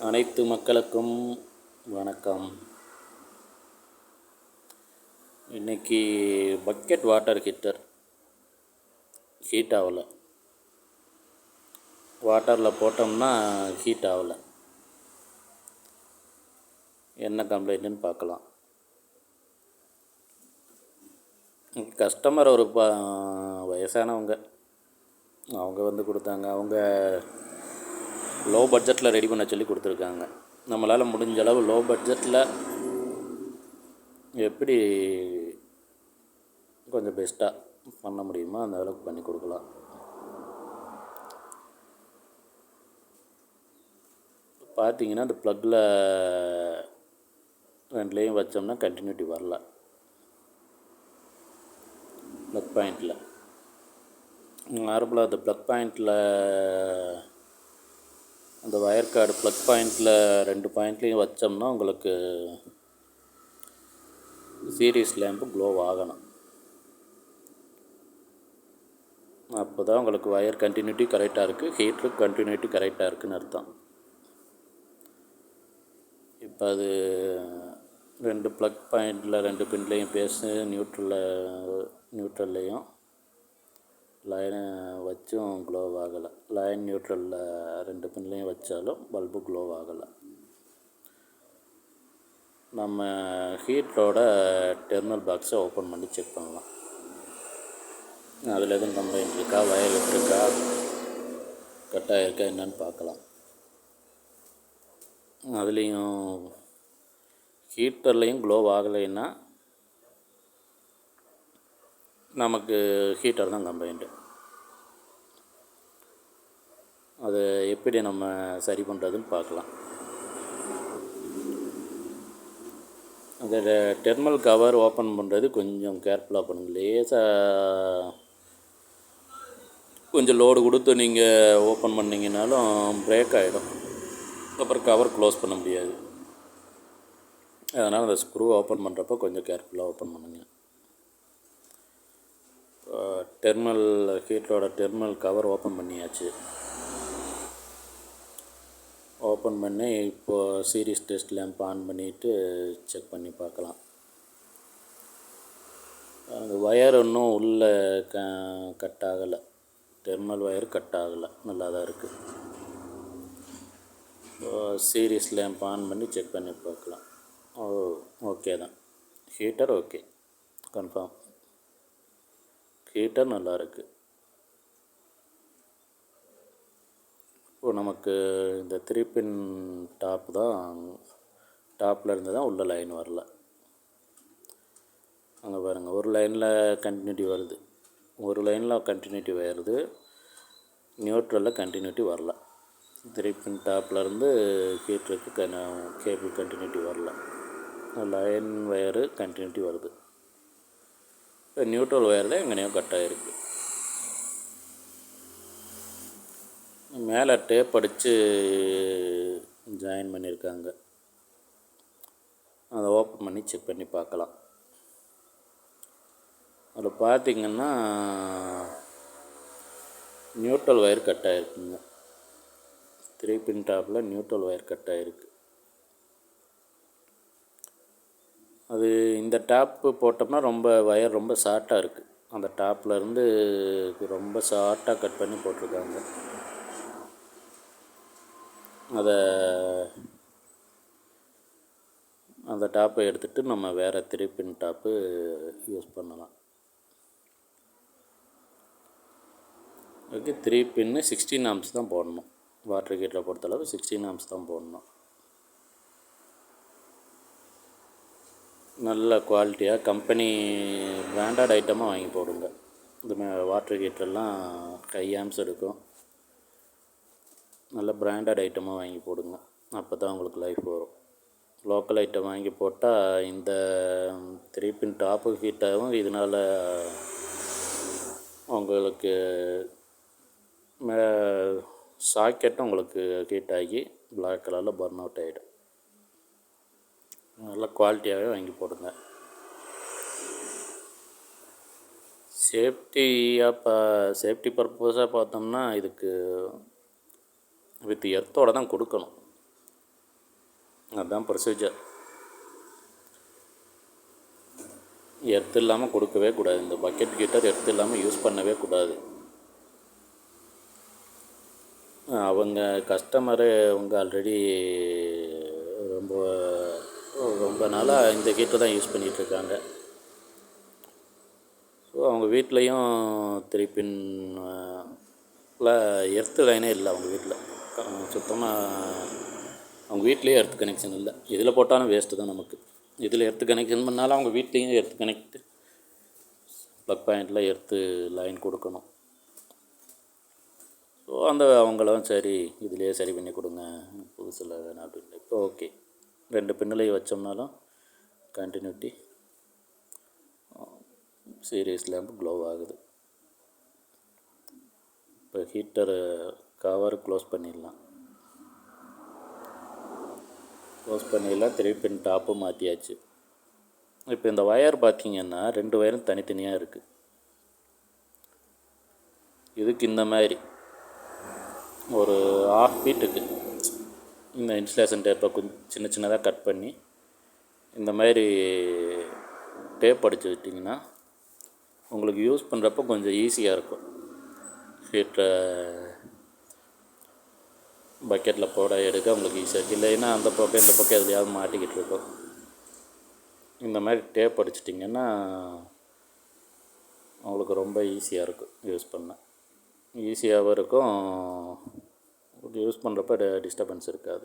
அனைத்து மக்களுக்கும் வணக்கம். இன்றைக்கி பக்கெட் வாட்டர் ஹீட்டர் ஹீட் ஆகலை. வாட்டரில் போட்டோம்னா ஹீட் ஆகலை. என்ன கம்ப்ளைண்ட்டுன்னு பார்க்கலாம். கஸ்டமர் ஒரு வயசானவங்க, அவங்க வந்து கொடுத்தாங்க. அவங்க லோ பட்ஜெட்டில் ரெடி பண்ண சொல்லி கொடுத்துருக்காங்க. நம்மளால் முடிஞ்ச அளவு லோ பட்ஜெட்டில் எப்படி கொஞ்சம் பெஸ்ட்டாக பண்ண முடியுமோ அந்த அளவுக்கு பண்ணி கொடுக்கலாம். பார்த்தீங்கன்னா அந்த ப்ளக்கில் ரெண்டுலேயும் வச்சோம்னா கண்டினியூட்டி வரல. ப்ளக் பாயிண்டில் நார்மலாக அந்த ப்ளக் பாயிண்டில் அந்த வயர் கார்டு ப்ளக் பாயிண்டில் 2 பாயிண்ட்லேயும் வச்சோம்னா உங்களுக்கு சீரிஸ் லேம்பு க்ளோ ஆகணும். அப்போ தான் உங்களுக்கு வயர் கண்டினியூட்டி கரெக்டாக இருக்குது, ஹீட்ரு கண்டினியூட்டி கரெக்டாக இருக்குதுன்னு அர்த்தம். இப்போ அது 2 ப்ளக் பாயிண்டில் 2 பின்லேயும் பேஸு நியூட்ரல்லையும் லைனை வச்சும் க்ளோ ஆகலை. லைன் நியூட்ரலில் 2 பின்லேயும் வச்சாலும் பல்பு க்ளோ ஆகலை. நம்ம ஹீட்டரோட டெர்மினல் பாக்ஸை ஓப்பன் பண்ணி செக் பண்ணலாம். அதில் எதுவும் கம்ப்ளைண்ட் இருக்கா, வயர் விட்டுருக்கா, கட்டாக இருக்கா என்னன்னு பார்க்கலாம். அதுலேயும் ஹீட்டர்லேயும் க்ளோ ஆகலைன்னா நமக்கு ஹீட்டர் தான் கம்ப்ளைண்ட்டு. அதை எப்படி நம்ம சரி பண்ணுறதுன்னு பார்க்கலாம். அதில் டெர்மினல் கவர் ஓப்பன் பண்ணுறது கொஞ்சம் கேர்ஃபுல்லாக பண்ணுங்க. லேசாக கொஞ்சம் லோடு கொடுத்து நீங்கள் ஓப்பன் பண்ணிங்கனாலும் பிரேக் ஆகிடும். அப்புறம் கவர் க்ளோஸ் பண்ண முடியாது. அதனால் அந்த ஸ்க்ரூ ஓப்பன் பண்ணுறப்போ கொஞ்சம் கேர்ஃபுல்லாக ஓப்பன் பண்ணுங்கள். ஹீட்டரோட டெர்மினல் கவர் ஓப்பன் பண்ணியாச்சு. ஓப்பன் பண்ணி இப்போது சீரிஸ் டெஸ்ட் லேம்ப் ஆன் பண்ணிவிட்டு செக் பண்ணி பார்க்கலாம். அந்த வயர் இன்னும் உள்ளே கட் ஆகலை. டெர்மினல் வயர் கட் ஆகலை, நல்லா தான் இருக்குது. சீரிஸ் லேம்ப் ஆன் பண்ணி செக் பண்ணி பார்க்கலாம். ஓகே தான், ஹீட்டர் ஓகே, கன்ஃபார்ம் ஹீட்டர் நல்லா இருக்குது. இப்போது நமக்கு இந்த 3 பின் டாப்பில் இருந்து தான் உள்ள லைன் வரல. அங்கே பாருங்கள், ஒரு லைனில் கண்டினியூட்டி வருது, ஒரு லைனில் கண்டினியூட்டி வருது, நியூட்ரலில் கண்டினியூட்டி வரல. 3 பின் டாப்லேருந்து ஹீட்டருக்கு கேபிள் கண்டினியூட்டி வரல. லைன் வயரு கண்டினியூட்டி வருது. இப்போ நியூட்ரல் வயரில் எங்கேனையோ கட் ஆகிருக்கு. மேலே டேப் அடித்து ஜாயின் பண்ணியிருக்காங்க. அதை ஓப்பன் பண்ணி செக் பண்ணி பார்க்கலாம். அதில் பார்த்திங்கன்னா நியூட்ரல் ஒயர் கட் ஆகிருக்குங்க. 3 பின் டாப்பில் நியூட்ரல் ஒயர் கட் ஆகிருக்கு. அது இந்த டாப்பு போட்டோம்னா வயர் ரொம்ப ஷார்ட்டாக இருக்குது. அந்த டாப்பில் இருந்து ரொம்ப ஷார்ட்டாக கட் பண்ணி போட்டிருக்காங்க. அந்த டாப்பை எடுத்துகிட்டு நம்ம வேறு 3 பின் டாப்பு யூஸ் பண்ணலாம். ஓகே, 3 பின்னு 16 ஆம்ஸ் தான் போடணும். வாட்டர் ஹீட்டரை பொறுத்தளவு 16 ஆம்ஸ் தான் போடணும். நல்ல குவாலிட்டியாக கம்பெனி பிராண்டட் ஐட்டமாக வாங்கி போடுங்க. இந்த வாட்டர் ஹீட்டரெல்லாம் ஹை ஆம்ஸ் எடுக்கும். நல்ல பிராண்டட் ஐட்டமாக வாங்கி போடுங்க, அப்போ தான் உங்களுக்கு லைஃப் வரும். லோக்கல் ஐட்டம் வாங்கி போட்டால் இந்த 3 பின் டாப்பு ஹீட்டாகவும் இதனால் உங்களுக்கு சாக்கெட்டும் உங்களுக்கு ஹீட் ஆகி பிளாக் கலரில் பர்ன் அவுட் ஆகிடும். நல்ல குவாலிட்டியாகவே வாங்கி போடுங்க. சேஃப்டி பர்பஸாக பார்த்தோம்னா இதுக்கு வித் எர்த்தோடு தான் கொடுக்கணும். அதுதான் ப்ரொசீஜர். எர்த் இல்லாமல் கொடுக்கவே கூடாது. இந்த பக்கெட் ஹீட்டர் எர்த் இல்லாமல் யூஸ் பண்ணவே கூடாது. அவங்க கஸ்டமரு அவங்க ஆல்ரெடி ரொம்ப ரொம்ப நாளாக இந்த ஹீட்டர் தான் யூஸ் பண்ணிகிட்ருக்காங்க. ஸோ அவங்க வீட்லேயும் திருப்பின் எர்த்து லைனே இல்லை அவங்க வீட்டில். சுத்தமாக அவங்க வீட்லேயே எர்த் கனெக்ஷன் இல்லை. இதில் போட்டாலும் வேஸ்ட்டு தான் நமக்கு. இதில் எர்த்து கனெக்ஷன் பண்ணாலும் அவங்க வீட்லேயும் எர்த் கனெக்ட் ப்ளக் பாயிண்டில் எர்த்து லைன் கொடுக்கணும். ஸோ அவங்களும் சரி இதிலே சரி பண்ணி கொடுங்க, புதுசில் வேணாம் அப்படின்னு. இப்போ ஓகே, 2 பின்னுலையும் வச்சோம்னாலும் கண்டினியூட்டி சீரியஸ் லேம்பு க்ளோ ஆகுது. இப்போ ஹீட்டரு கவர் க்ளோஸ் பண்ணிடலாம். திருப்பி டாப்பு மாற்றியாச்சு. இப்போ இந்த ஒயர் பார்த்திங்கன்னா 2 ஒயரும் தனித்தனியாக இருக்குது. இதுக்கு இந்த மாதிரி ஒரு 1/2 ஃபீட்டுக்கு இந்த இன்சுலேஷன் டேப்பை கொஞ்சம் சின்னதாக கட் பண்ணி இந்த மாதிரி டேப் அடித்து விட்டிங்கன்னா உங்களுக்கு யூஸ் பண்ணுறப்போ கொஞ்சம் ஈஸியாக இருக்கும். ஹீட்டரை பக்கெட்டில் போட எடுக்க உங்களுக்கு ஈஸியாக இருக்குது. இல்லைன்னா அந்த பக்கம் இந்த பக்கம் எதுலையாவது மாட்டிக்கிட்டு இருக்கும். இந்த மாதிரி டேப் அடிச்சிட்டிங்கன்னா உங்களுக்கு ரொம்ப ஈஸியாக இருக்கும் யூஸ் பண்ண. ஈஸியாகவும் இருக்கும், யூஸ் பண்ணுறப்ப டிஸ்டர்பன்ஸ் இருக்காது.